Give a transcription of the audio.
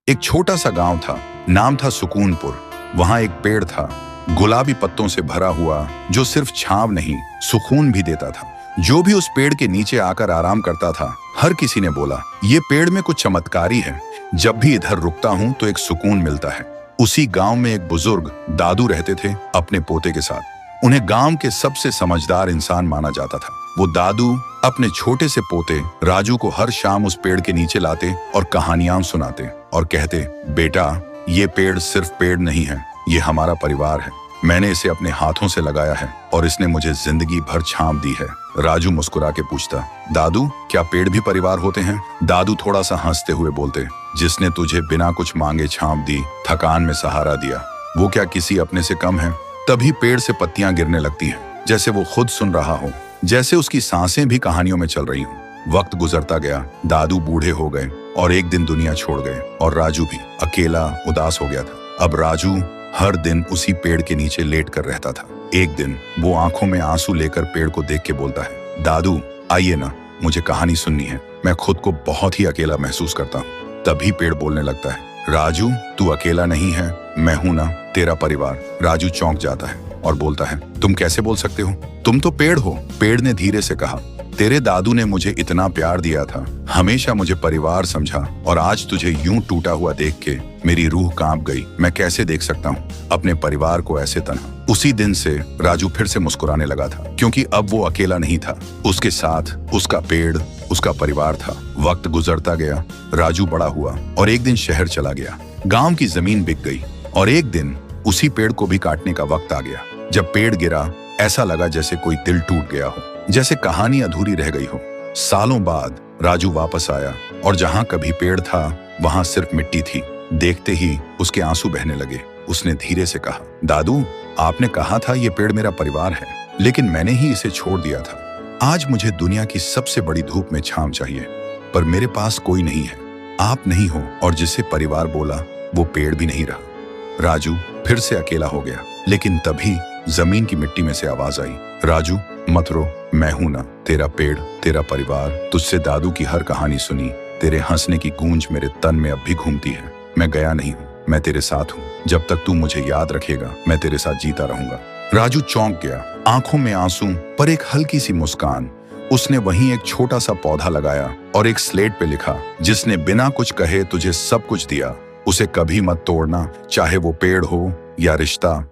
एक छोटा सा गांव था, नाम था सुकूनपुर। वहां एक पेड़ था, गुलाबी पत्तों से भरा हुआ, जो सिर्फ छांव नहीं, सुकून भी देता था। जो भी उस पेड़ के नीचे आकर आराम करता था, हर किसी ने बोला, ये पेड़ में कुछ चमत्कारी है। जब भी इधर रुकता हूं तो एक सुकून मिलता है। उसी गांव में एक बुजुर्ग दादू रहते थे अपने पोते के साथ। उन्हें गांव के सबसे समझदार इंसान माना जाता था। वो दादू अपने छोटे से पोते राजू को हर शाम उस पेड़ के नीचे लाते और कहानियां सुनाते और कहते, बेटा, ये पेड़ सिर्फ पेड़ नहीं है, ये हमारा परिवार है। मैंने इसे अपने हाथों से लगाया है और इसने मुझे जिंदगी भर छांव दी है। राजू मुस्कुरा के पूछता, दादू, क्या पेड़ भी परिवार होते हैं? दादू थोड़ा सा हंसते हुए बोलते, जिसने तुझे बिना कुछ मांगे छांव दी, थकान में सहारा दिया, वो क्या किसी अपने से कम है? तभी पेड़ से पत्तियां गिरने लगती हैं, जैसे वो खुद सुन रहा हो, जैसे उसकी सांसें भी कहानियों में चल रही हों। वक्त गुजरता गया, दादू बूढ़े हो गए और एक दिन दुनिया छोड़ गए और राजू भी अकेला उदास हो गया था। अब राजू हर दिन उसी पेड़ के नीचे लेट कर रहता था। एक दिन वो आंखों में आंसू लेकर पेड़ को देख के बोलता है, दादू, आइए ना, मुझे कहानी सुननी है। मैं खुद को बहुत ही अकेला महसूस करता हूँ। तभी पेड़ बोलने लगता है, राजू, तू अकेला नहीं है, मैं हूं ना, तेरा परिवार। राजू चौंक जाता है और बोलता है, तुम कैसे बोल सकते हो? तुम तो पेड़ हो। पेड़ ने धीरे से कहा, तेरे दादू ने मुझे इतना प्यार दिया था, हमेशा मुझे परिवार समझा, और आज तुझे यूं टूटा हुआ देख के मेरी रूह कांप गई। मैं कैसे देख सकता हूँ अपने परिवार को ऐसे तन्हा। उसी दिन से राजू फिर से मुस्कुराने लगा था, क्योंकि अब वो अकेला नहीं था। उसके साथ उसका पेड़, उसका परिवार था। वक्त गुजरता गया, राजू बड़ा हुआ और एक दिन शहर चला गया। गांव की जमीन बिक गई और एक दिन उसी पेड़ को भी काटने का वक्त आ गया। जब पेड़ गिरा, ऐसा लगा जैसे कोई दिल टूट गया हो, जैसे कहानी अधूरी रह गई हो। सालों बाद राजू वापस आया और जहां कभी पेड़ था, वहां सिर्फ मिट्टी थी। देखते ही उसके आंसू बहने लगे। उसने धीरे से कहा, दादू, आपने कहा था ये पेड़ मेरा परिवार है, लेकिन मैंने ही इसे छोड़ दिया था। आज मुझे दुनिया की सबसे बड़ी धूप में छांव चाहिए, पर मेरे पास कोई नहीं है। आप नहीं हो, और जिसे परिवार बोला वो पेड़ भी नहीं रहा। राजू फिर से अकेला हो गया, लेकिन तभी जमीन की मिट्टी में से आवाज आई, राजू, मत रो, मैं हूं ना, तेरा पेड़, तेरा परिवार। तुझसे दादू की हर कहानी सुनी, तेरे हंसने की गूंज मेरे तन में अब भी घूमती है। मैं गया नहीं हूँ, मैं तेरे साथ हूँ। जब तक तू मुझे याद रखेगा, मैं तेरे साथ जीता रहूंगा। राजू चौंक गया, आंखों में आंसू पर एक हल्की सी मुस्कान। उसने वहीं एक छोटा सा पौधा लगाया और एक स्लेट पे लिखा, जिसने बिना कुछ कहे तुझे सब कुछ दिया, उसे कभी मत तोड़ना, चाहे वो पेड़ हो या रिश्ता।